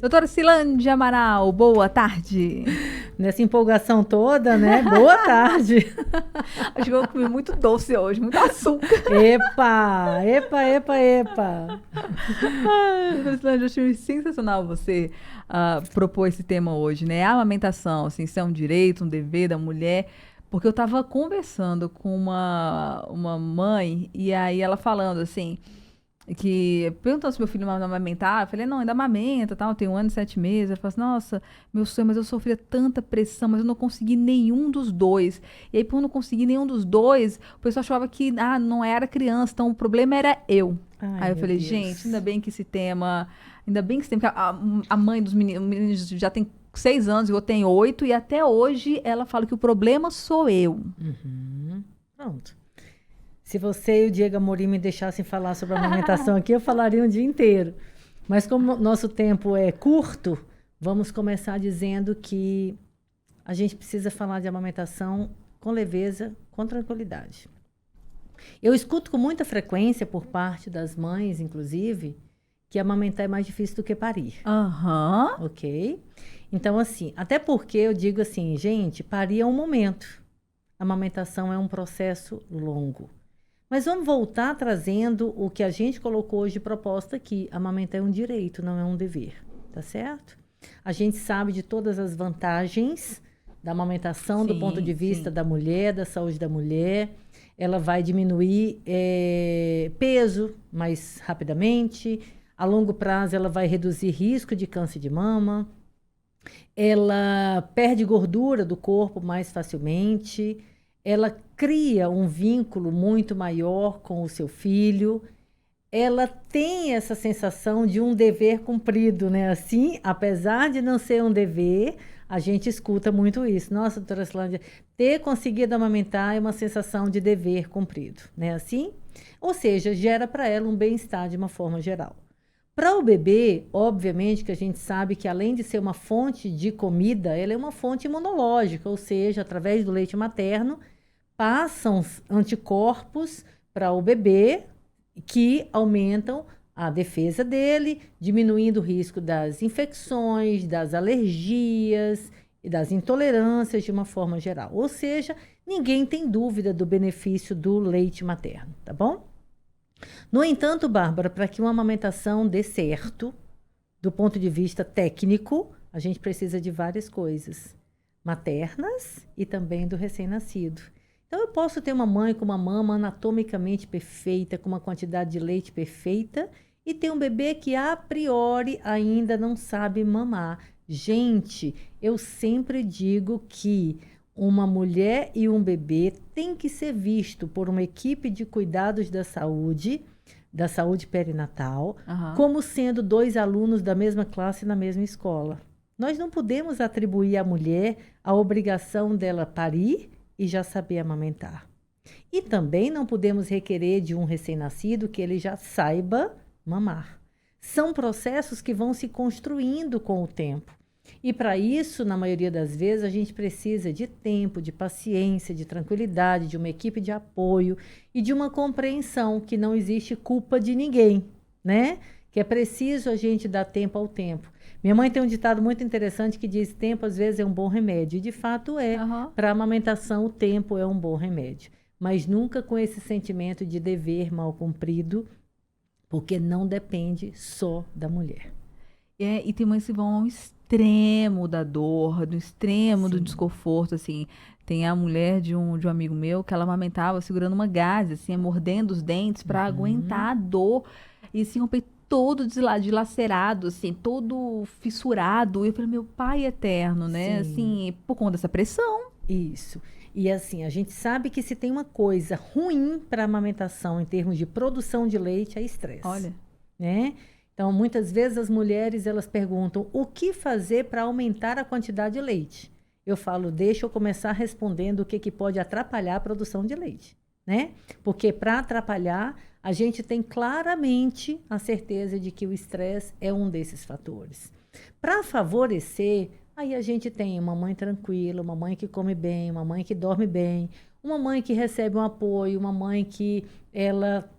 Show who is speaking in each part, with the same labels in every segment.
Speaker 1: Doutora Cilândia Amaral, boa tarde.
Speaker 2: Nessa empolgação toda, né? Boa tarde.
Speaker 1: Acho que eu comi muito doce hoje, muito açúcar.
Speaker 2: Epa, epa, epa, epa.
Speaker 1: Doutora Cilândia, eu achei sensacional você propor esse tema hoje, né? A amamentação, assim, se é um direito, um dever da mulher. Porque eu estava conversando com uma mãe, e aí ela falando assim, que perguntando se meu filho vai amamentar, eu falei, não, ainda amamenta, tal, tem 1 ano e 7 meses. Ela falou assim, nossa, meu sonho, mas eu sofria tanta pressão, mas eu não consegui nenhum dos dois. E aí, por não conseguir nenhum dos dois, o pessoal achava que não era criança, então o problema era eu.
Speaker 2: Ai,
Speaker 1: Aí eu
Speaker 2: meu
Speaker 1: falei,
Speaker 2: Deus.
Speaker 1: gente, ainda bem que esse tema, que a mãe dos meninos já tem 6 anos e eu tenho 8, e até hoje ela fala que o problema sou eu.
Speaker 2: Pronto. Se você e o Diego Amorim me deixassem falar sobre a amamentação aqui, eu falaria um dia inteiro. Mas como nosso tempo é curto, vamos começar dizendo que a gente precisa falar de amamentação com leveza, com tranquilidade. Eu escuto com muita frequência por parte das mães, inclusive, que amamentar é mais difícil do que parir.
Speaker 1: Aham.
Speaker 2: Ok? Então, assim, até porque eu digo assim, gente, parir é um momento. A amamentação é um processo longo. Mas vamos voltar trazendo o que a gente colocou hoje de proposta aqui. Amamentar é um direito, não é um dever. Tá certo? A gente sabe de todas as vantagens da amamentação do ponto de vista da mulher, da saúde da mulher. Ela vai diminuir peso mais rapidamente. A longo prazo, ela vai reduzir risco de câncer de mama. Ela perde gordura do corpo mais facilmente. Ela cria um vínculo muito maior com o seu filho. Ela tem essa sensação de um dever cumprido, né? Assim, apesar de não ser um dever, a gente escuta muito isso. Nossa, doutora Cilândia, ter conseguido amamentar é uma sensação de dever cumprido, né? Assim? Ou seja, gera para ela um bem-estar de uma forma geral. Para o bebê, obviamente que a gente sabe que além de ser uma fonte de comida, ela é uma fonte imunológica, ou seja, através do leite materno, passam anticorpos para o bebê que aumentam a defesa dele, diminuindo o risco das infecções, das alergias e das intolerâncias de uma forma geral. Ou seja, ninguém tem dúvida do benefício do leite materno, tá bom? No entanto, Bárbara, para que uma amamentação dê certo, do ponto de vista técnico, a gente precisa de várias coisas, maternas e também do recém-nascido. Então, eu posso ter uma mãe com uma mama anatomicamente perfeita, com uma quantidade de leite perfeita, e ter um bebê que, a priori, ainda não sabe mamar. Gente, eu sempre digo que uma mulher e um bebê têm que ser visto por uma equipe de cuidados da saúde perinatal, como sendo 2 alunos da mesma classe na mesma escola. Nós não podemos atribuir à mulher a obrigação dela parir e já saber amamentar. E também não podemos requerer de um recém-nascido que ele já saiba mamar. São processos que vão se construindo com o tempo. E para isso, na maioria das vezes, a gente precisa de tempo, de paciência, de tranquilidade, de uma equipe de apoio e de uma compreensão que não existe culpa de ninguém, né? Que é preciso a gente dar tempo ao tempo. Minha mãe tem um ditado muito interessante que diz: tempo às vezes é um bom remédio. E de fato é. Para a amamentação, o tempo é um bom remédio. Mas nunca com esse sentimento de dever mal cumprido, porque não depende só da mulher.
Speaker 1: E tem mães que vão ao extremo da dor, do extremo do desconforto, assim. Tem a mulher de um amigo meu que ela amamentava segurando uma gaze, assim, mordendo os dentes para aguentar a dor. E assim, o peito todo dilacerado, assim, todo fissurado. E eu falei, meu pai eterno, né? Assim, por conta dessa pressão.
Speaker 2: Isso. E assim, a gente sabe que se tem uma coisa ruim para a amamentação em termos de produção de leite, é estresse.
Speaker 1: Olha.
Speaker 2: Né? Então, muitas vezes as mulheres, elas perguntam o que fazer para aumentar a quantidade de leite. Eu falo, deixa eu começar respondendo o que pode atrapalhar a produção de leite, né? Porque para atrapalhar, a gente tem claramente a certeza de que o estresse é um desses fatores. Para favorecer, aí a gente tem uma mãe tranquila, uma mãe que come bem, uma mãe que dorme bem, uma mãe que recebe um apoio, uma mãe que ela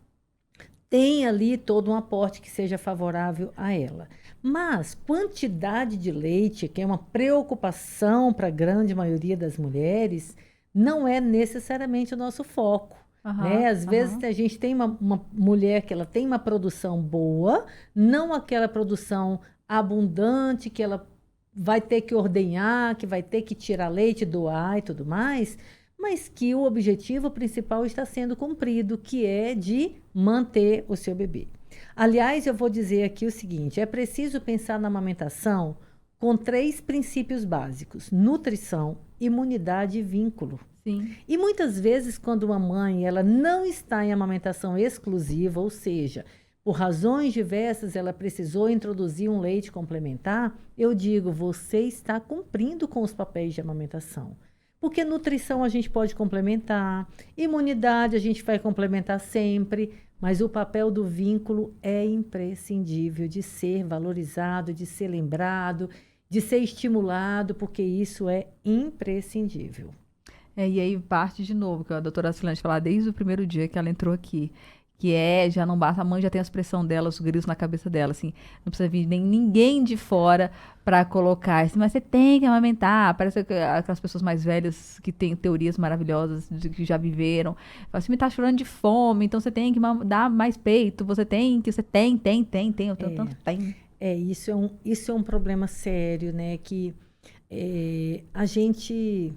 Speaker 2: tem ali todo um aporte que seja favorável a ela. Mas quantidade de leite, que é uma preocupação para a grande maioria das mulheres, não é necessariamente o nosso foco. Né? Às vezes a gente tem uma mulher que ela tem uma produção boa, não aquela produção abundante que ela vai ter que ordenhar, que vai ter que tirar leite, doar e tudo mais, mas que o objetivo principal está sendo cumprido, que é de manter o seu bebê. Aliás, eu vou dizer aqui o seguinte, é preciso pensar na amamentação com 3 princípios básicos: nutrição, imunidade e vínculo.
Speaker 1: Sim.
Speaker 2: E muitas vezes, quando uma mãe ela não está em amamentação exclusiva, ou seja, por razões diversas, ela precisou introduzir um leite complementar, eu digo, você está cumprindo com os papéis de amamentação. Porque nutrição a gente pode complementar, imunidade a gente vai complementar sempre, mas o papel do vínculo é imprescindível de ser valorizado, de ser lembrado, de ser estimulado, porque isso é imprescindível.
Speaker 1: E aí parte de novo, que a doutora Silante falou desde o primeiro dia que ela entrou aqui, que já não basta, a mãe já tem a expressão dela, os grilos na cabeça dela, assim, não precisa vir nem ninguém de fora para colocar, assim, mas você tem que amamentar, parece aquelas pessoas mais velhas que têm teorias maravilhosas, que já viveram, fala assim, me tá chorando de fome, então você tem que dar mais peito, você tem, eu tenho tanto tem.
Speaker 2: Isso é um problema sério, né, que a gente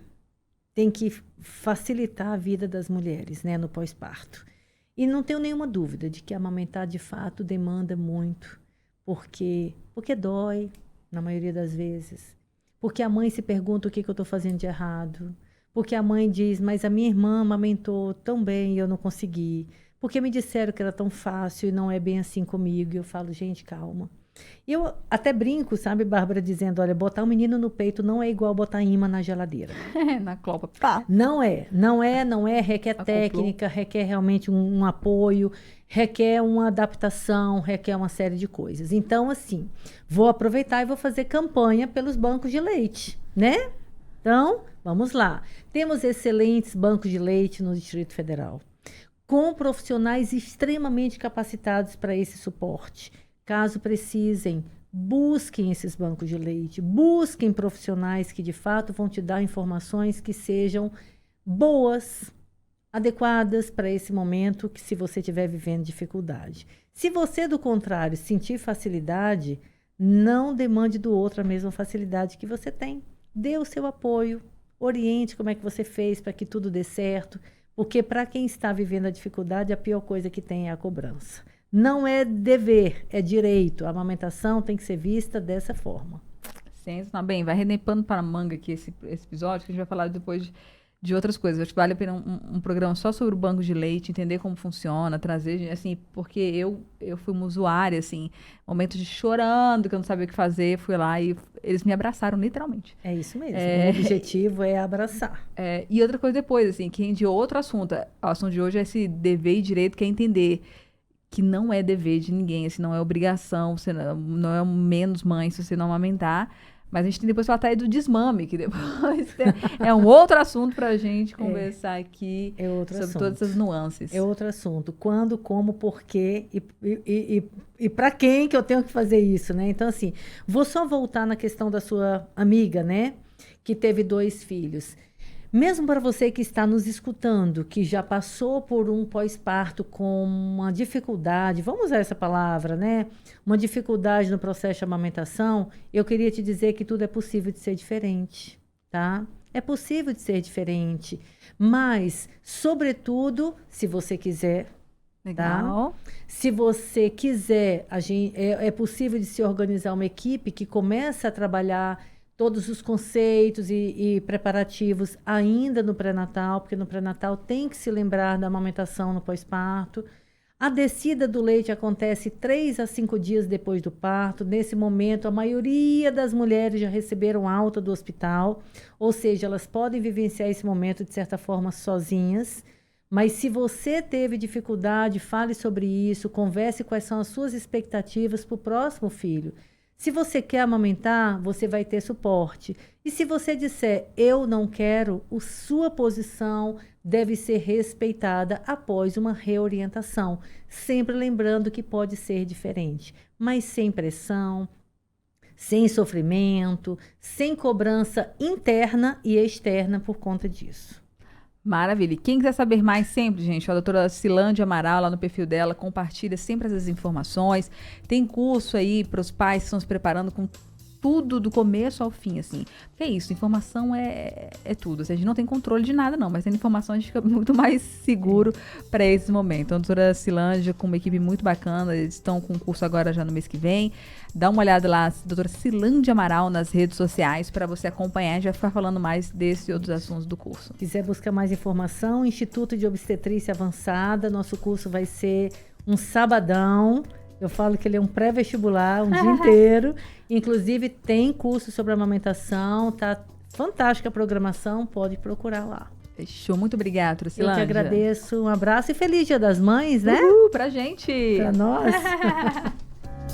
Speaker 2: tem que facilitar a vida das mulheres, né, no pós-parto. E não tenho nenhuma dúvida de que amamentar, de fato, demanda muito, porque dói, na maioria das vezes. Porque a mãe se pergunta o que eu estou fazendo de errado. Porque a mãe diz, mas a minha irmã amamentou tão bem e eu não consegui. Porque me disseram que era tão fácil e não é bem assim comigo. E eu falo, gente, calma. E eu até brinco, sabe, Bárbara, dizendo, olha, botar um menino no peito não é igual botar imã na geladeira.
Speaker 1: Na copa, pá.
Speaker 2: Não é, requer técnica, requer realmente um apoio, requer uma adaptação, requer uma série de coisas. Então, assim, vou aproveitar e vou fazer campanha pelos bancos de leite, né? Então, vamos lá. Temos excelentes bancos de leite no Distrito Federal, com profissionais extremamente capacitados para esse suporte. Caso precisem, busquem esses bancos de leite, busquem profissionais que de fato vão te dar informações que sejam boas, adequadas para esse momento que se você estiver vivendo dificuldade. Se você, do contrário, sentir facilidade, não demande do outro a mesma facilidade que você tem. Dê o seu apoio, oriente como é que você fez para que tudo dê certo, porque para quem está vivendo a dificuldade, a pior coisa que tem é a cobrança. Não é dever, é direito. A amamentação tem que ser vista dessa forma.
Speaker 1: Sensacional. Bem, vai render pano para a manga aqui esse episódio, que a gente vai falar depois de outras coisas. Acho que vale a pena um programa só sobre o banco de leite, entender como funciona, trazer, assim, porque eu fui uma usuária, assim, momentos de chorando, que eu não sabia o que fazer, fui lá e eles me abraçaram, literalmente.
Speaker 2: É isso mesmo. O objetivo é abraçar.
Speaker 1: E outra coisa depois, assim, que rende outro assunto. O assunto de hoje é esse dever e direito, que é entender que não é dever de ninguém, assim, não é obrigação, você não é menos mãe se você não amamentar, mas a gente tem depois que falar até do desmame, que depois é um outro assunto para a gente conversar aqui sobre todas essas nuances.
Speaker 2: É outro assunto. Quando, como, por quê e para quem que eu tenho que fazer isso, né? Então, assim, vou só voltar na questão da sua amiga, né? Que teve 2 filhos. Mesmo para você que está nos escutando, que já passou por um pós-parto com uma dificuldade, vamos usar essa palavra, né? Uma dificuldade no processo de amamentação, eu queria te dizer que tudo é possível de ser diferente, tá? É possível de ser diferente, mas, sobretudo, se você quiser,
Speaker 1: legal.
Speaker 2: Tá? Se você quiser, é possível de se organizar uma equipe que começa a trabalhar todos os conceitos e preparativos ainda no pré-natal, porque no pré-natal tem que se lembrar da amamentação no pós-parto. A descida do leite acontece 3 a 5 dias depois do parto. Nesse momento, a maioria das mulheres já receberam alta do hospital, ou seja, elas podem vivenciar esse momento de certa forma sozinhas. Mas se você teve dificuldade, fale sobre isso, converse quais são as suas expectativas para o próximo filho. Se você quer amamentar, você vai ter suporte. E se você disser, eu não quero, a sua posição deve ser respeitada após uma reorientação. Sempre lembrando que pode ser diferente, mas sem pressão, sem sofrimento, sem cobrança interna e externa por conta disso.
Speaker 1: Maravilha. E quem quiser saber mais sempre, gente, a doutora Silândia Amaral, lá no perfil dela, compartilha sempre essas informações. Tem curso aí para os pais que estão se preparando com tudo do começo ao fim, assim. Porque é isso, informação é tudo. Assim, a gente não tem controle de nada, não, mas tendo informação a gente fica muito mais seguro para esse momento. Então, a doutora Silândia, com uma equipe muito bacana, eles estão com o curso agora já no mês que vem. Dá uma olhada lá, doutora Silândia Amaral, nas redes sociais, para você acompanhar. A gente vai ficar falando mais desses e outros assuntos do curso.
Speaker 2: Se quiser buscar mais informação, Instituto de Obstetrícia Avançada, nosso curso vai ser um sabadão. Eu falo que ele é um pré-vestibular, um dia inteiro. Inclusive, tem curso sobre amamentação, tá fantástica a programação, pode procurar lá.
Speaker 1: Fechou. Muito obrigada, doutora Silândia.
Speaker 2: Eu que agradeço, um abraço e feliz Dia das Mães, né?
Speaker 1: Pra gente!
Speaker 2: Pra nós!